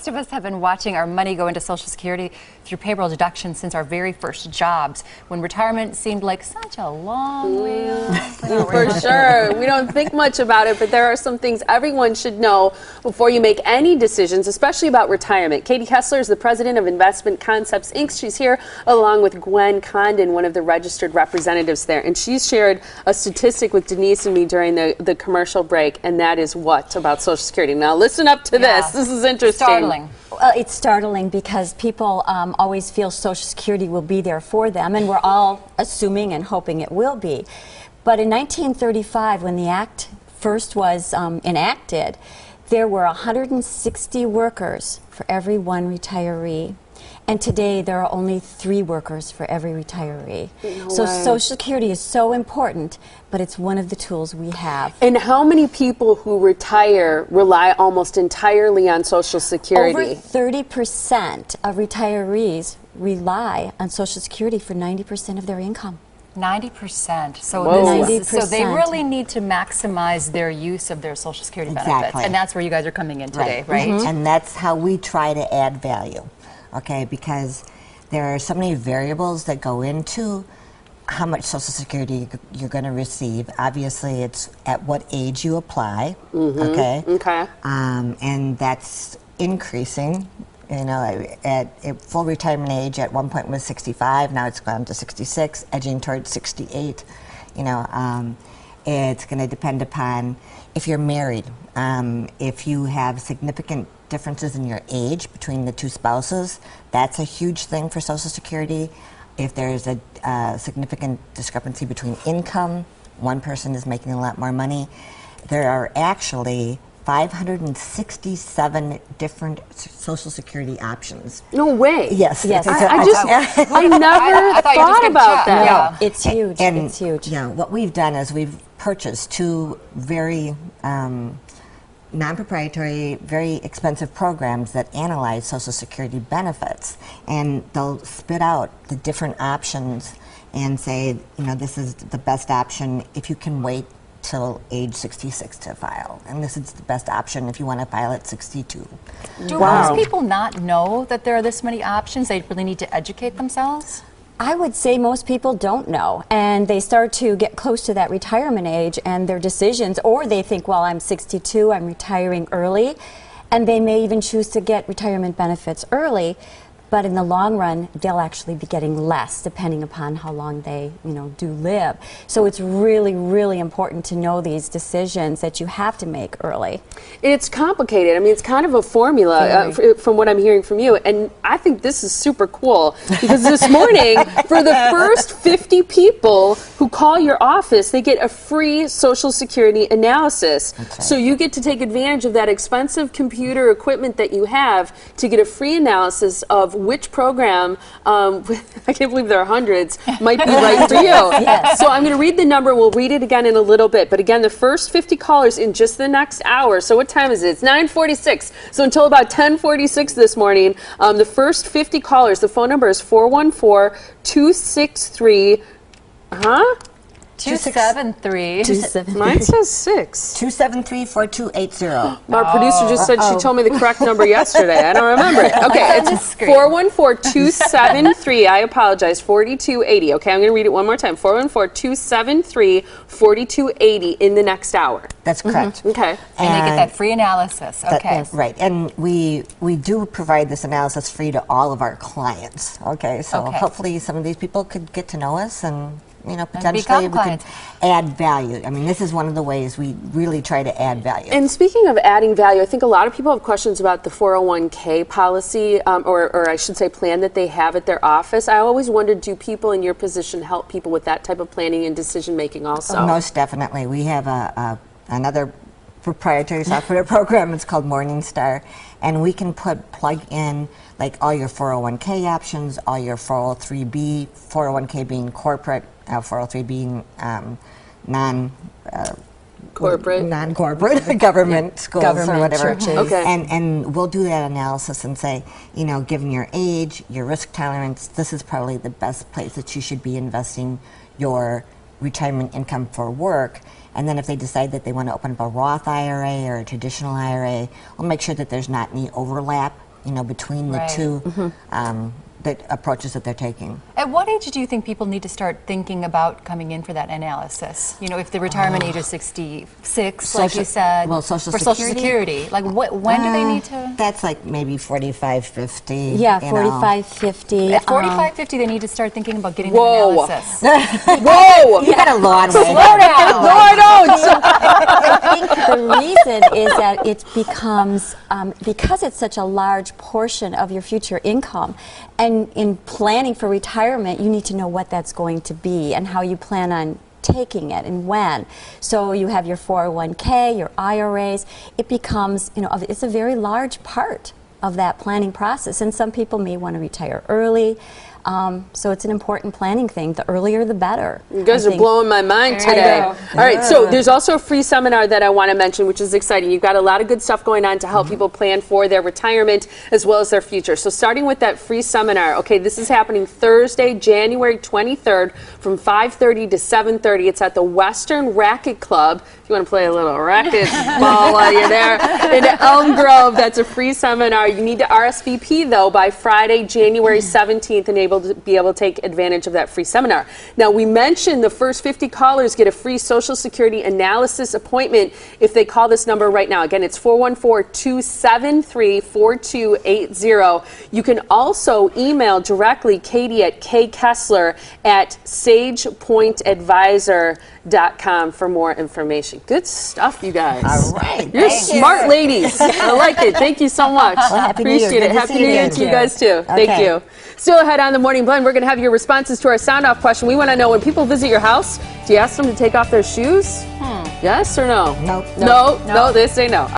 Most of us have been watching our money go into Social Security through payroll deduction since our very first jobs, when retirement seemed like such a long way off. For sure. We don't think much about it, but there are some things everyone should know before you make any decisions, especially about retirement. Katie Kessler is the president of Investment Concepts, Inc. She's here along with Gwen Condon, one of the registered representatives there. And she's shared a statistic with Denise and me during the commercial break, and that is what about Social Security? Now listen up to this. This is interesting. Startling. Well, it's startling because people always feel Social Security will be there for them, and we're all assuming and hoping it will be. But in 1935, when the Act first was enacted, there were 160 workers for every one retiree. And today there are only 3 workers for every retiree. So Social Security is so important, but it's one of the tools we have. And how many people who retire rely almost entirely on Social Security? Over 30% of retirees rely on Social Security for 90% of their income. 90%. So, so they really need to maximize their use of their Social Security benefits. And that's where you guys are coming in today, right? And that's how we try to add value. Okay, because there are so many variables that go into how much Social Security you're going to receive. Obviously, it's at what age you apply, okay? And that's increasing. You know, at full retirement age at one point was 65, now it's gone to 66, edging towards 68. You know, it's going to depend upon if you're married, if you have significant differences in your age between the 2 spouses, that's a huge thing for Social Security. If there's a significant discrepancy between income, one person is making a lot more money. There are actually 567 different Social Security options. No way. Yes. Yes. I never thought about that. Yeah. It's huge. And, it's huge. You know, what we've done is we've purchased 2 very non-proprietary, very expensive programs that analyze Social Security benefits, and they'll spit out the different options and say, you know, this is the best option if you can wait till age 66 to file, and this is the best option if you want to file at 62. Do most people not know that there are this many options? They really need to educate themselves? I would say most people don't know, and they start to get close to that retirement age and their decisions, or they think, well, I'm 62, I'm retiring early, and they may even choose to get retirement benefits early, but in the long run, they'll actually be getting less depending upon how long they, you know, do live. So it's really, really important to know these decisions that you have to make early. It's complicated. I mean, it's kind of a formula from what I'm hearing from you, and I think this is super cool because this morning, for the first 50 people who call your office, they get a free Social Security analysis. So you get to take advantage of that expensive computer equipment that you have to get a free analysis of which program, I can't believe there are hundreds, might be right for you. So I'm going to read the number. We'll read it again in a little bit. But again, the first 50 callers in just the next hour. So what time is it? It's 9:46. So until about 10:46 this morning, the first 50 callers, the phone number is 414-263, 273. Mine says 6. 273-4280. Our producer just said she told me the correct number yesterday. I don't remember it. Okay, it's 414-273. I apologize. 4280. Okay, I'm going to read it one more time. 414-273-4280 in the next hour. That's correct. Okay. And they get that free analysis. Okay. Right, and we do provide this analysis free to all of our clients. Okay, so hopefully some of these people could get to know us and, you know, potentially we could add value. I mean, this is one of the ways we really try to add value. And speaking of adding value, I think a lot of people have questions about the 401k policy, or I should say plan that they have at their office. I always wondered, do people in your position help people with that type of planning and decision making also? Most definitely. We have another proprietary software program. It's called Morningstar, and we can plug in like all your 401k options, all your 403b, 401k being corporate, 403 being non-corporate government schools or whatever. And we'll do that analysis and say, you know, given your age, your risk tolerance, this is probably the best place that you should be investing your retirement income for work. And then if they decide that they want to open up a Roth IRA or a traditional IRA, we'll make sure that there's not any overlap between the Right. two the approaches that they're taking. At what age do you think people need to start thinking about coming in for that analysis? If the retirement age is 66, like you said, well, Social for Social Security, like when do they need to? That's like maybe 45, 50. Yeah, 45, 50. At 45, 50, they need to start thinking about getting Whoa. an analysis. Whoa! You got a long way. Slow down. No, I don't. I think the reason is that it becomes, because it's such a large portion of your future income, and in planning for retirement, you need to know what that's going to be and how you plan on taking it and when. So you have your 401k, your IRAs. It becomes, it's a very large part of that planning process. And some people may want to retire early. So it's an important planning thing. The earlier, the better. You guys are blowing my mind today. All right, so there's also a free seminar that I want to mention, which is exciting. You've got a lot of good stuff going on to help people plan for their retirement as well as their future. So starting with that free seminar, okay, this is happening Thursday, January 23rd from 5:30 to 7:30. It's at the Western Racket Club. If you want to play a little racket ball while you're there in Elm Grove, that's a free seminar. You need to RSVP, though, by Friday, January 17th, and be able to take advantage of that free seminar. Now, we mentioned the first 50 callers get a free Social Security analysis appointment if they call this number right now. Again, it's 414-273-4280. You can also email directly Katie at kkessler@sagepointadvisor.com for more information. Good stuff, you guys. All right. You're smart ladies. I like it. Thank you so much. Well, Happy New Year. Appreciate it. Good to Happy see New you. Year to you guys, too. Thank Okay. you. Still ahead on the Morning Blend, we're going to have your responses to our sound off question. We want to know, when people visit your house, do you ask them to take off their shoes? Yes or no? Nope. No, they say no.